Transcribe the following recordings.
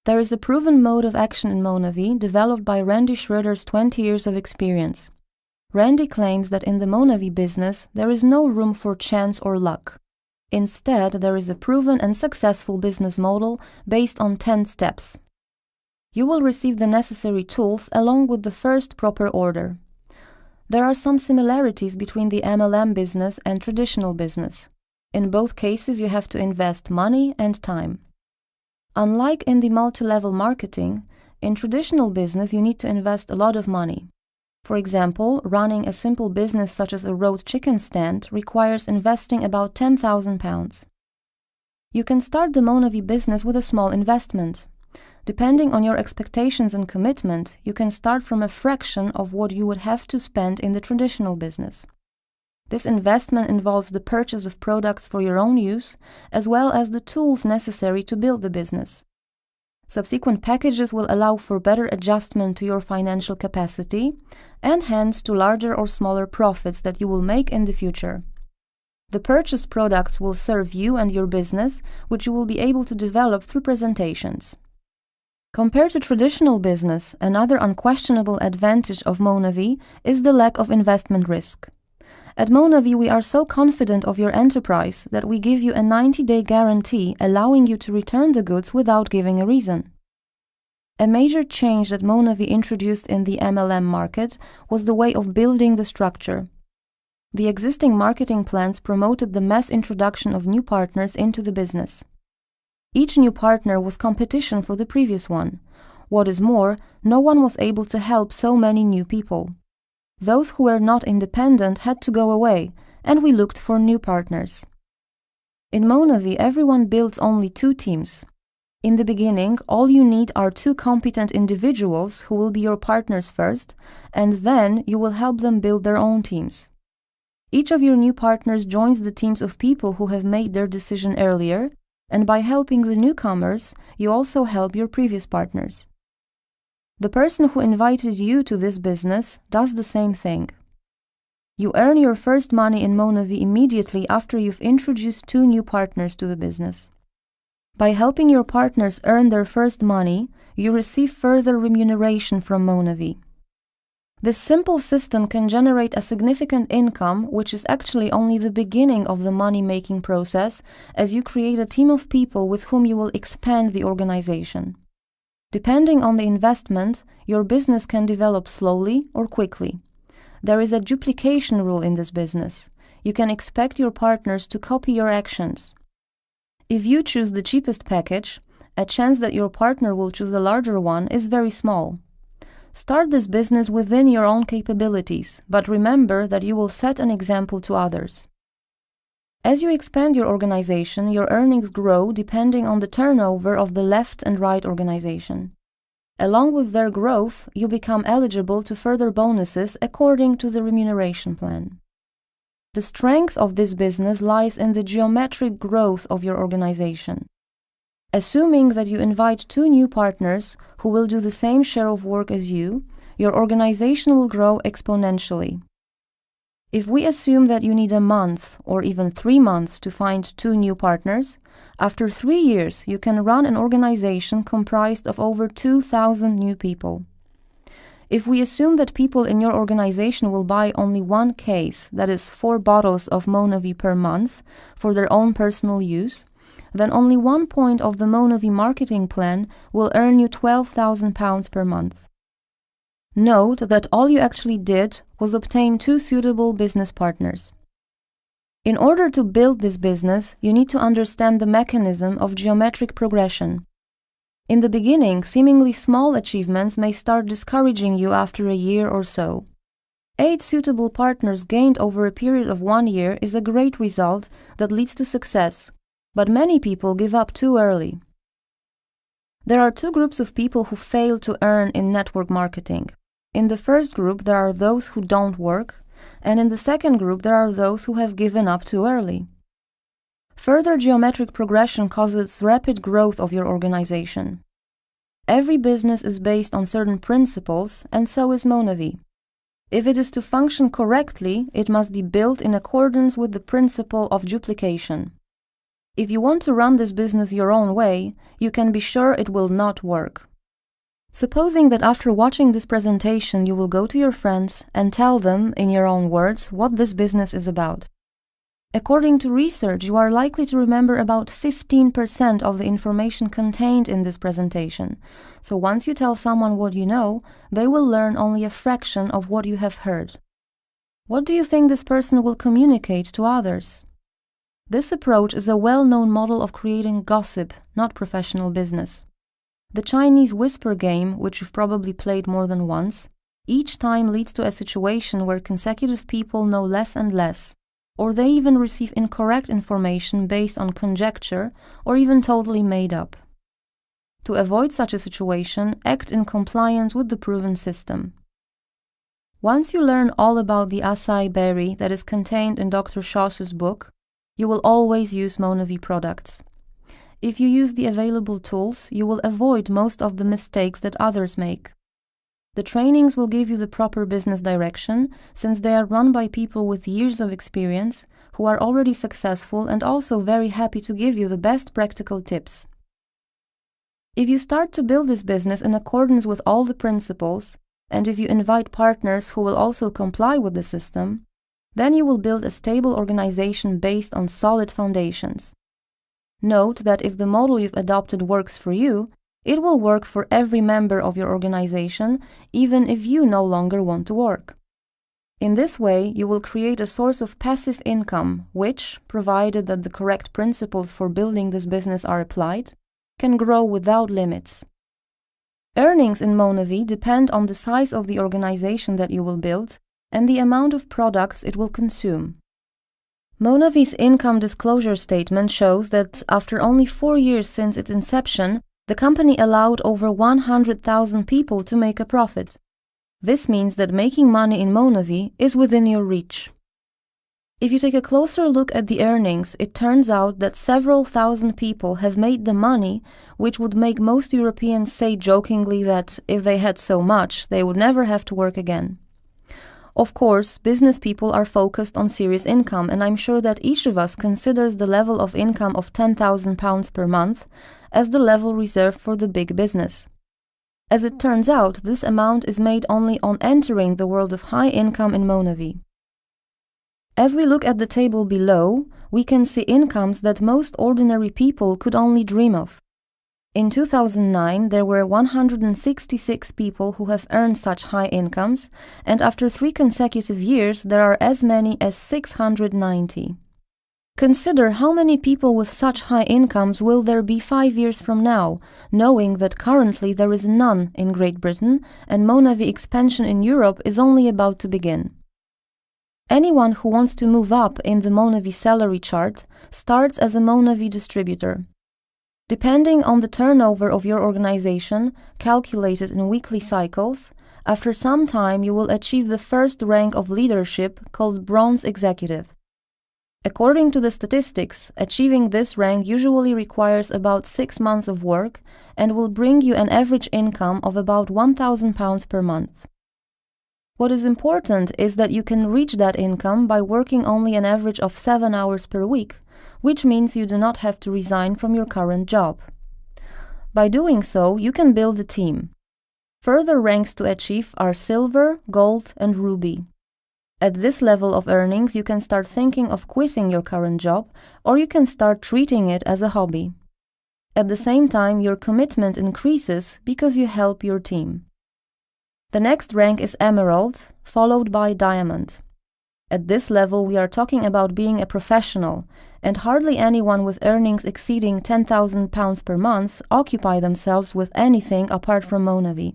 There is a proven mode of action in Monavi developed by Randy Schroeder's 20 years of experience. Randy claims that in the Monavi business there is no room for chance or luck. Instead, there is a proven and successful business model based on 10 steps. You will receive the necessary tools along with the first proper order. There are some similarities between the MLM business and traditional business. In both cases, you have to invest money and time. Unlike in the multi-level marketing, in traditional business you need to invest a lot of money. For example, running a simple business such as a road chicken stand requires investing about £10,000. You can start the Monavi business with a small investment. Depending on your expectations and commitment, you can start from a fraction of what you would have to spend in the traditional business. This investment involves the purchase of products for your own use, as well as the tools necessary to build the business. Subsequent packages will allow for better adjustment to your financial capacity and hence to larger or smaller profits that you will make in the future. The purchased products will serve you and your business, which you will be able to develop through presentations. Compared to traditional business, another unquestionable advantage of Monavi is the lack of investment risk. At Monavi, we are so confident of your enterprise that we give you a 90-day guarantee allowing you to return the goods without giving a reason. A major change that Monavi introduced in the MLM market was the way of building the structure. The existing marketing plans promoted the mass introduction of new partners into the business. Each new partner was competition for the previous one. What is more, no one was able to help so many new people. Those who were not independent had to go away, and we looked for new partners. In Monavi, everyone builds only 2 teams. In the beginning, all you need are 2 competent individuals who will be your partners first, and then you will help them build their own teams. Each of your new partners joins the teams of people who have made their decision earlier, and by helping the newcomers, you also help your previous partners. The person who invited you to this business does the same thing. You earn your first money in Monavi immediately after you've introduced 2 new partners to the business. By helping your partners earn their first money, you receive further remuneration from Monavi. This simple system can generate a significant income, which is actually only the beginning of the money-making process, as you create a team of people with whom you will expand the organization. Depending on the investment, your business can develop slowly or quickly. There is a duplication rule in this business. You can expect your partners to copy your actions. If you choose the cheapest package, a chance that your partner will choose a larger one is very small. Start this business within your own capabilities, but remember that you will set an example to others. As you expand your organization, your earnings grow depending on the turnover of the left and right organization. Along with their growth, you become eligible to further bonuses according to the remuneration plan. The strength of this business lies in the geometric growth of your organization. Assuming that you invite 2 new partners who will do the same share of work as you, your organization will grow exponentially. If we assume that you need a month or even 3 months to find 2 new partners, after 3 years you can run an organization comprised of over 2,000 new people. If we assume that people in your organization will buy only 1 case, that is 4 bottles of Monavi per month, for their own personal use, then only 1 point of the Monavi marketing plan will earn you £12,000 per month. Note that all you actually did was obtain 2 suitable business partners. In order to build this business, you need to understand the mechanism of geometric progression. In the beginning, seemingly small achievements may start discouraging you after a year or so. 8 suitable partners gained over a period of 1 year is a great result that leads to success, but many people give up too early. There are 2 groups of people who fail to earn in network marketing. In the first group, there are those who don't work, and in the second group, there are those who have given up too early. Further geometric progression causes rapid growth of your organization. Every business is based on certain principles, and so is Monavi. If it is to function correctly, it must be built in accordance with the principle of duplication. If you want to run this business your own way, you can be sure it will not work. Supposing that after watching this presentation you will go to your friends and tell them, in your own words, what this business is about. According to research, you are likely to remember about 15% of the information contained in this presentation. So once you tell someone what you know, they will learn only a fraction of what you have heard. What do you think this person will communicate to others? This approach is a well-known model of creating gossip, not professional business. The Chinese whisper game, which you've probably played more than once, each time leads to a situation where consecutive people know less and less, or they even receive incorrect information based on conjecture or even totally made up. To avoid such a situation, act in compliance with the proven system. Once you learn all about the acai berry that is contained in Dr. Schoss's book, you will always use MonaVie products. If you use the available tools, you will avoid most of the mistakes that others make. The trainings will give you the proper business direction, since they are run by people with years of experience, who are already successful and also very happy to give you the best practical tips. If you start to build this business in accordance with all the principles, and if you invite partners who will also comply with the system, then you will build a stable organization based on solid foundations. Note that if the model you've adopted works for you, it will work for every member of your organization, even if you no longer want to work. In this way, you will create a source of passive income which, provided that the correct principles for building this business are applied, can grow without limits. Earnings in MonaVie depend on the size of the organization that you will build and the amount of products it will consume. MonaVie's income disclosure statement shows that after only 4 years since its inception, the company allowed over 100,000 people to make a profit. This means that making money in MonaVie is within your reach. If you take a closer look at the earnings, it turns out that several thousand people have made the money, which would make most Europeans say jokingly that if they had so much, they would never have to work again. Of course, business people are focused on serious income, and I'm sure that each of us considers the level of income of £10,000 per month as the level reserved for the big business. As it turns out, this amount is made only on entering the world of high income in MonaVie. As we look at the table below, we can see incomes that most ordinary people could only dream of. In 2009, there were 166 people who have earned such high incomes, and after 3 consecutive years, there are as many as 690. Consider how many people with such high incomes will there be 5 years from now, knowing that currently there is none in Great Britain and MonaVie expansion in Europe is only about to begin. Anyone who wants to move up in the MonaVie salary chart starts as a MonaVie distributor. Depending on the turnover of your organization, calculated in weekly cycles, after some time you will achieve the first rank of leadership called Bronze Executive. According to the statistics, achieving this rank usually requires about 6 months of work and will bring you an average income of about £1,000 per month. What is important is that you can reach that income by working only an average of 7 hours per week, which means you do not have to resign from your current job. By doing so, you can build a team. Further ranks to achieve are Silver, Gold, and Ruby. At this level of earnings, you can start thinking of quitting your current job, or you can start treating it as a hobby. At the same time, your commitment increases because you help your team. The next rank is Emerald, followed by Diamond. At this level, we are talking about being a professional, and hardly anyone with earnings exceeding £10,000 per month occupy themselves with anything apart from MonaVie.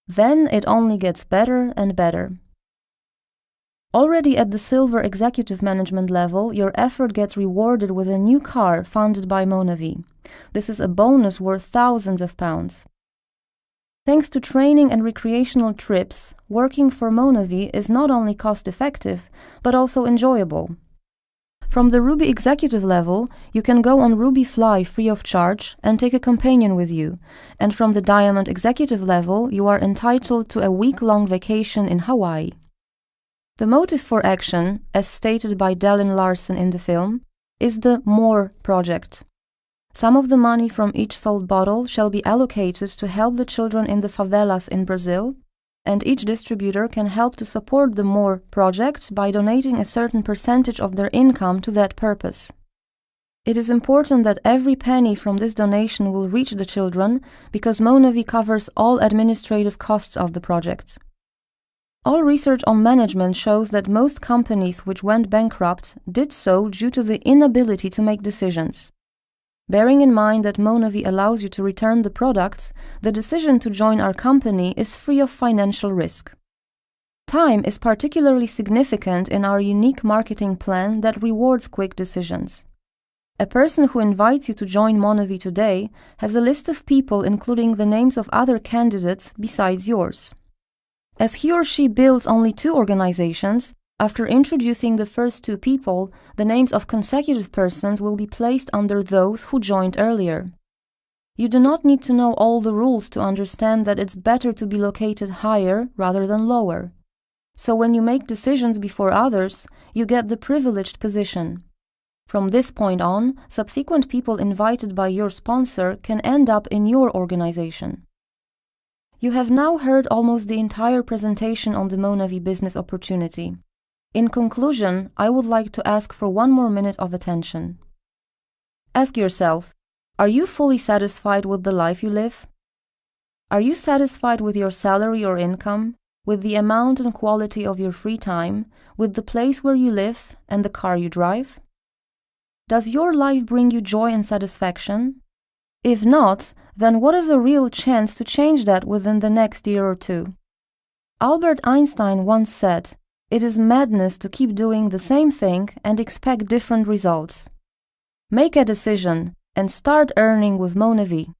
Then it only gets better and better. Already at the Silver Executive Management level, your effort gets rewarded with a new car funded by MonaVie. This is a bonus worth thousands of pounds. Thanks to training and recreational trips, working for MonaVie is not only cost-effective, but also enjoyable. From the Ruby Executive level, you can go on Ruby Fly free of charge and take a companion with you, and from the Diamond Executive level, you are entitled to a week-long vacation in Hawaii. The motive for action, as stated by Dallin Larson in the film, is the MORE project. Some of the money from each sold bottle shall be allocated to help the children in the favelas in Brazil, and each distributor can help to support the MORE project by donating a certain percentage of their income to that purpose. It is important that every penny from this donation will reach the children because Monavi covers all administrative costs of the project. All research on management shows that most companies which went bankrupt did so due to the inability to make decisions. Bearing in mind that Monavi allows you to return the products, the decision to join our company is free of financial risk. Time is particularly significant in our unique marketing plan that rewards quick decisions. A person who invites you to join Monavi today has a list of people including the names of other candidates besides yours. As he or she builds only 2 organizations, after introducing the first 2 people, the names of consecutive persons will be placed under those who joined earlier. You do not need to know all the rules to understand that it's better to be located higher rather than lower. So when you make decisions before others, you get the privileged position. From this point on, subsequent people invited by your sponsor can end up in your organization. You have now heard almost the entire presentation on the Monavi business opportunity. In conclusion, I would like to ask for 1 more minute of attention. Ask yourself, are you fully satisfied with the life you live? Are you satisfied with your salary or income, with the amount and quality of your free time, with the place where you live and the car you drive? Does your life bring you joy and satisfaction? If not, then what is a real chance to change that within the next year or 2? Albert Einstein once said, "It is madness to keep doing the same thing and expect different results." Make a decision and start earning with Monavi.